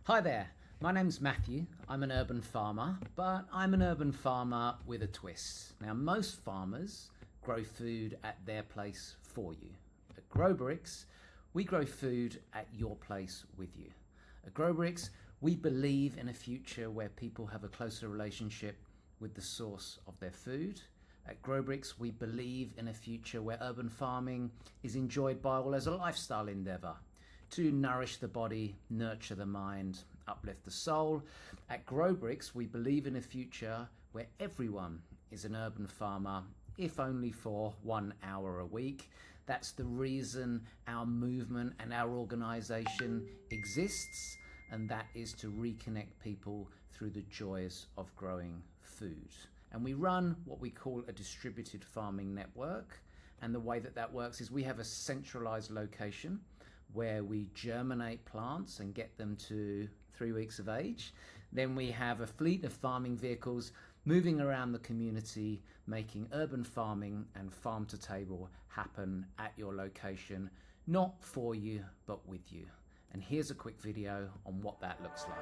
Hi there, my name's Matthew. I'm an urban farmer, but I'm an urban farmer with a twist. Now, most farmers grow food at their place for you. At Grobrix, we grow food at your place with you. At Grobrix, we believe in a future where people have a closer relationship with the source of their food. At Grobrix, we believe in a future where urban farming is enjoyed by all as a lifestyle endeavor to nourish the body, nurture the mind, uplift the soul. At Grobrix, we believe in a future where everyone is an urban farmer, if only for 1 hour a week. That's the reason our movement and our organization exists, and that is to reconnect people through the joys of growing food. And we run what we call a distributed farming network. And the way that that works is we have a centralized location where we germinate plants and get them to 3 weeks of age. Then we have a fleet of farming vehicles moving around the community, making urban farming and farm to table happen at your location, not for you, but with you. And here's a quick video on what that looks like.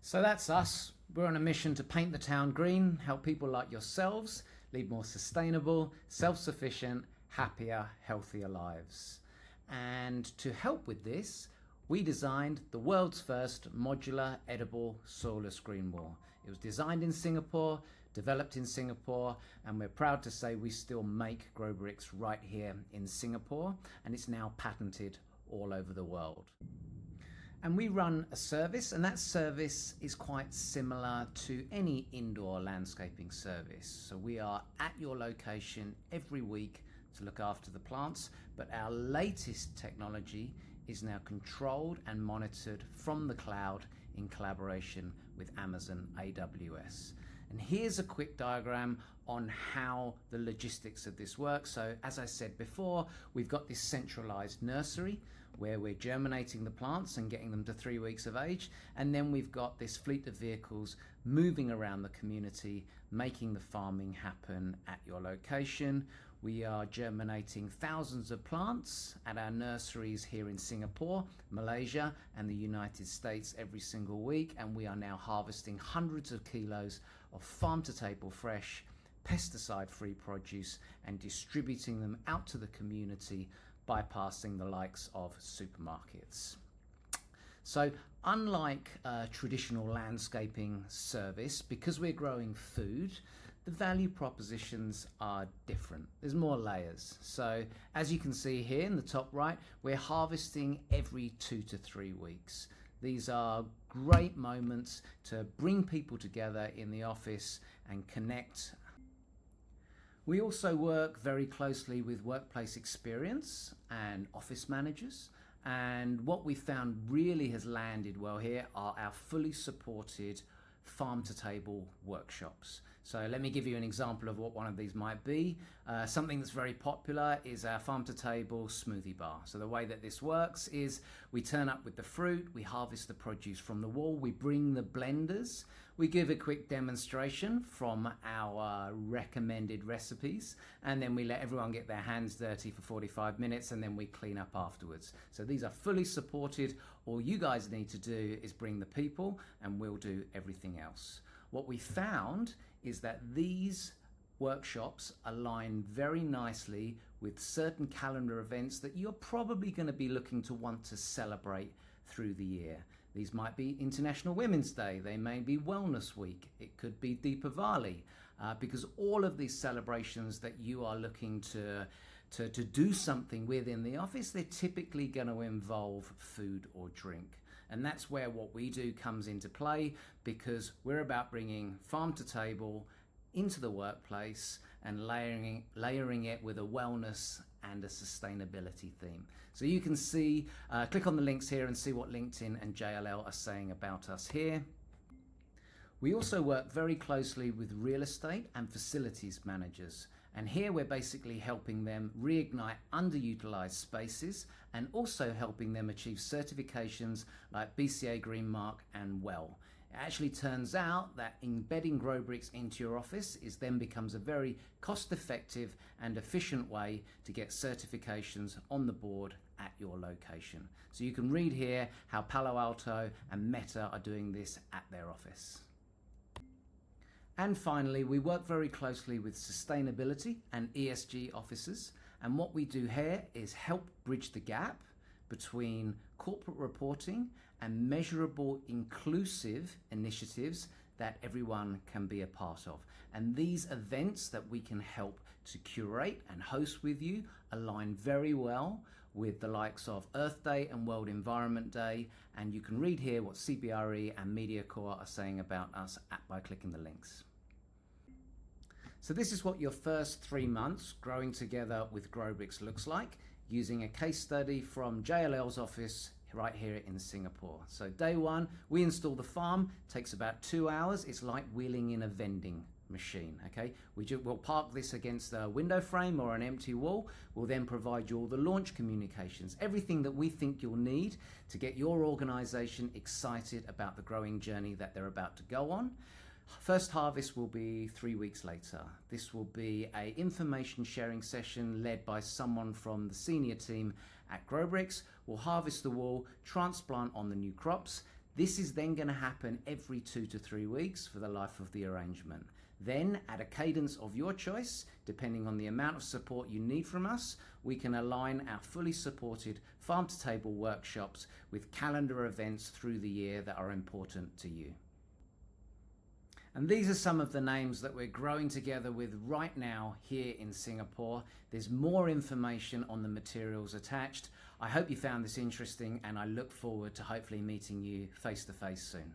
So that's us. We're on a mission to paint the town green, help people like yourselves lead more sustainable, self-sufficient, happier, healthier lives. And to help with this, we designed the world's first modular, edible, soilless green wall. It was designed in Singapore, developed in Singapore, and we're proud to say we still make Grobrix right here in Singapore, and it's now patented all over the world. And we run a service, and that service is quite similar to any indoor landscaping service. So we are at your location every week to look after the plants, but our latest technology is now controlled and monitored from the cloud in collaboration with Amazon AWS. And here's a quick diagram on how the logistics of this works. So as I said before, we've got this centralized nursery where we're germinating the plants and getting them to 3 weeks of age. And then we've got this fleet of vehicles moving around the community, making the farming happen at your location. We are germinating thousands of plants at our nurseries here in Singapore, Malaysia, and the United States every single week. And we are now harvesting hundreds of kilos of farm-to-table fresh, pesticide-free produce and distributing them out to the community, bypassing the likes of supermarkets. So unlike a traditional landscaping service, because we're growing food, the value propositions are different. There's more layers. So as you can see here in the top right, we're harvesting every 2 to 3 weeks. These are great moments to bring people together in the office and connect. We also work very closely with workplace experience and office managers. And what we found really has landed well here are our fully supported farm to table workshops. So let me give you an example of what one of these might be. Something that's very popular is our farm to table smoothie bar. So the way that this works is we turn up with the fruit, we harvest the produce from the wall, we bring the blenders, we give a quick demonstration from our recommended recipes, and then we let everyone get their hands dirty for 45 minutes and then we clean up afterwards. So these are fully supported. All you guys need to do is bring the people and we'll do everything else. What we found is that these workshops align very nicely with certain calendar events that you're probably going to be looking to want to celebrate through the year. These might be International Women's Day, they may be Wellness Week, it could be Deepavali, because all of these celebrations that you are looking to do something with in the office, they're typically going to involve food or drink. And that's where what we do comes into play, because we're about bringing farm to table into the workplace and layering it with a wellness and a sustainability theme. So you can see, click on the links here and see what LinkedIn and JLL are saying about us here. We also work very closely with real estate and facilities managers. And here we're basically helping them reignite underutilized spaces and also helping them achieve certifications like BCA Green Mark and WELL. It actually turns out that embedding Grobrix into your office then becomes a very cost-effective and efficient way to get certifications on the board at your location. So you can read here how Palo Alto and Meta are doing this at their office. And finally, we work very closely with sustainability and ESG officers. And what we do here is help bridge the gap between corporate reporting and measurable inclusive initiatives that everyone can be a part of. And these events that we can help to curate and host with you align very well with the likes of Earth Day and World Environment Day. And you can read here what CBRE and MediaCorp are saying about us by clicking the links. So this is what your first 3 months growing together with Grobrix looks like, using a case study from JLL's office right here in Singapore. So day one, we install the farm, takes about 2 hours. It's like wheeling in a vending machine, okay? We'll park this against a window frame or an empty wall. We'll then provide you all the launch communications, everything that we think you'll need to get your organization excited about the growing journey that they're about to go on. First harvest will be 3 weeks later. This will be an information sharing session led by someone from the senior team at Grobrix. We'll harvest the wool, transplant on the new crops. This is then going to happen every 2 to 3 weeks for the life of the arrangement. Then, at a cadence of your choice, depending on the amount of support you need from us, we can align our fully supported farm-to-table workshops with calendar events through the year that are important to you. And these are some of the names that we're growing together with right now here in Singapore. There's more information on the materials attached. I hope you found this interesting, and I look forward to hopefully meeting you face to face soon.